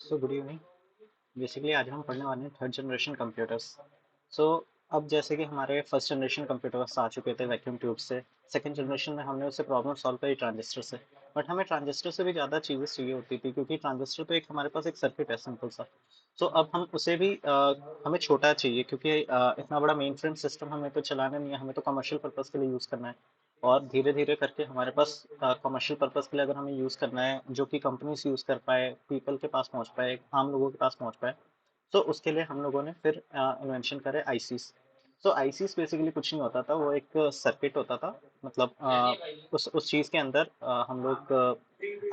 So good evening. Basically आज हम पढ़ने वाले हैं थर्ड जनरेशन कंप्यूटर्स। सो अब जैसे कि हमारे फर्स्ट जनरेशन कंप्यूटर्स आ चुके थे वैक्यूम ट्यूब से, सेकंड जनरेशन में हमने उससे प्रॉब्लम सॉल्व करी ट्रांजिस्टर से। बट हमें ट्रांजिस्टर से भी ज़्यादा चीज़ें चाहिए होती थी, क्योंकि ट्रांजिस्टर तो एक हमारे पास एक सर्किट है सिंपल सा। सो अब हम उसे भी हमें छोटा चाहिए, क्योंकि इतना बड़ा मेन फ्रेम सिस्टम हमें तो चलाना नहीं है, हमें तो कमर्शियल पर्पज़ के लिए यूज़ करना है। और धीरे धीरे करके हमारे पास कमर्शियल पर्पज़ के लिए अगर हमें यूज़ करना है, जो कि कंपनीज यूज़ कर पाए, पीपल के पास पहुंच पाए, आम लोगों के पास पहुंच पाए, तो उसके लिए हम लोगों ने फिर इन्वेंशन करे आईसीस। तो आईसीस बेसिकली कुछ नहीं होता था, वो एक सर्किट होता था। मतलब उस चीज़ के अंदर हम लोग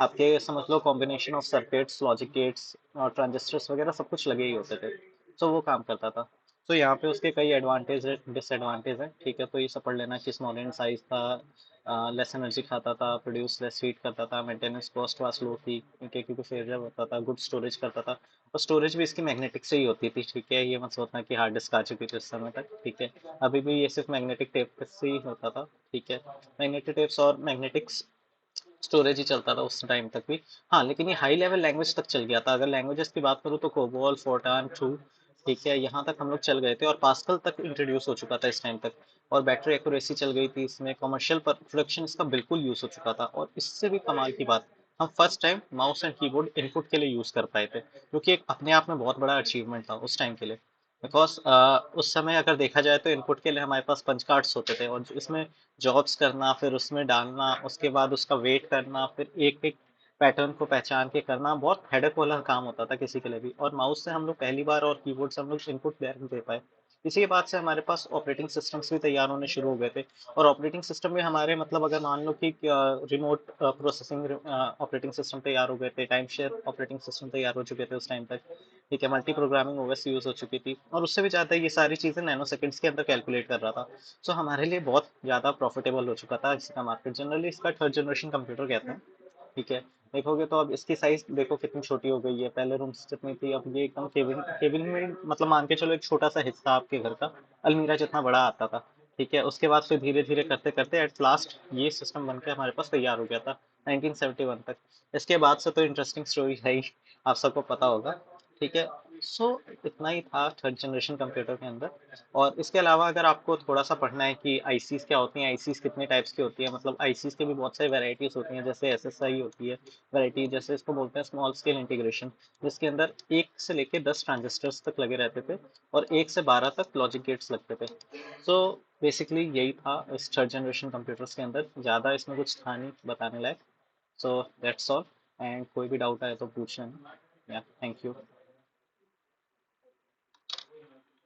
आपके समझ लो combination of circuits, logic gates और ट्रांजिस्टर्स वगैरह सब कुछ लगे ही होते थे। तो वो काम करता था। तो यहाँ पे उसके कई एडवांटेज है, डिसएडवांटेज है। ठीक है, तो ये सब पढ़ लेना कि स्मॉल इन साइज था, लेस एनर्जी खाता था, प्रोड्यूस लेस हीट करता था, मेंटेनेंस कॉस्ट वाज लो थी, ठीक है, क्योंकि फेलियर होता था, गुड स्टोरेज करता था। और स्टोरेज भी इसकी मैग्नेटिक से ही होती थी। ठीक है, ये मत सोचना कि हार्ड डिस्क आ चुकी थी उस समय तक। ठीक है, अभी भी ये सिर्फ मैग्नेटिक टेप से ही होता था। ठीक है, मैग्नेटिक टेप्स और मैग्नेटिक स्टोरेज ही चलता था उस टाइम तक भी। हाँ, लेकिन ये हाई लेवल लैंग्वेज तक चल गया था। अगर लैंग्वेजेस की बात करूँ तो कोबोल, फोर्टान, टू, ठीक है, यहाँ तक हम लोग चल गए थे, और पास्कल तक इंट्रोड्यूस हो चुका था इस टाइम तक। और बैटरी एक्यूरेसी चल गई थी इसमें, कमर्शियल प्रोडक्शन इसका बिल्कुल यूज हो चुका था। और इससे भी कमाल की बात, हम first time mouse and keyboard input के लिए यूज कर पाए थे, जो कि एक अपने आप में बहुत बड़ा अचीवमेंट था उस टाइम के लिए। बिकॉज उस समय अगर देखा जाए तो इनपुट के लिए हमारे पास पंच कार्ड्स होते थे, और इसमें जॉब्स करना, फिर उसमें डालना, उसके बाद उसका वेट करना, फिर एक एक पैटर्न को पहचान के करना बहुत हेडेक वाला काम होता था किसी के लिए भी। और माउस से हम लोग पहली बार, और कीबोर्ड से हम लोग इनपुट डायरेक्ट दे पाए। इसी के बाद से हमारे पास ऑपरेटिंग सिस्टम्स भी तैयार होने शुरू हो गए थे। और ऑपरेटिंग सिस्टम में हमारे मतलब अगर मान लो कि रिमोट प्रोसेसिंग ऑपरेटिंग सिस्टम तैयार हो गए थे, टाइम शेयर ऑपरेटिंग सिस्टम तैयार हो चुके थे उस टाइम तक। ठीक है, मल्टी प्रोग्रामिंग ओएस यूज हो चुकी थी, और उससे भी ज़्यादा ये सारी चीज़ें नैनो सेकंड्स के अंदर कैलकुलेट कर रहा था। सो हमारे लिए बहुत ज़्यादा प्रॉफिटेबल हो चुका था इसका मार्केट। जनरली इसका थर्ड जनरेशन कंप्यूटर कहते हैं। ठीक है, देखोगे तो अब इसकी साइज देखो कितनी छोटी हो गई है। पहले रूम्स जितनी थी, अब ये एकदम केबिन केबिन में, मतलब मान के चलो एक छोटा सा हिस्सा आपके घर का अलमीरा जितना बड़ा आता था। ठीक है, उसके बाद फिर धीरे धीरे करते करते एट लास्ट ये सिस्टम बन के हमारे पास तैयार हो गया था 1971 तक। इसके बाद से तो इंटरेस्टिंग स्टोरी है ही, आप सबको पता होगा। ठीक है, सो इतना ही था थर्ड जनरेशन कंप्यूटर के अंदर। और इसके अलावा अगर आपको थोड़ा सा पढ़ना है कि आईसीज क्या होती हैं, आईसीज कितने टाइप्स की होती है, मतलब आईसीज के भी बहुत सारी वैरायटीज होती हैं। जैसे एसएसआई होती है वैरायटी, जैसे इसको बोलते हैं स्मॉल स्केल इंटीग्रेशन, जिसके अंदर 1 से लेके 10 ट्रांजिस्टर्स तक लगे रहते थे, और 1 से 12 तक लॉजिक गेट्स लगते थे। सो बेसिकली यही था इस थर्ड जनरेशन कंप्यूटर्स के अंदर। ज़्यादा इसमें कुछ था नहीं बताने लायक। So that's all. एंड कोई भी डाउट आए तो पूछ लेना। या थैंक यू।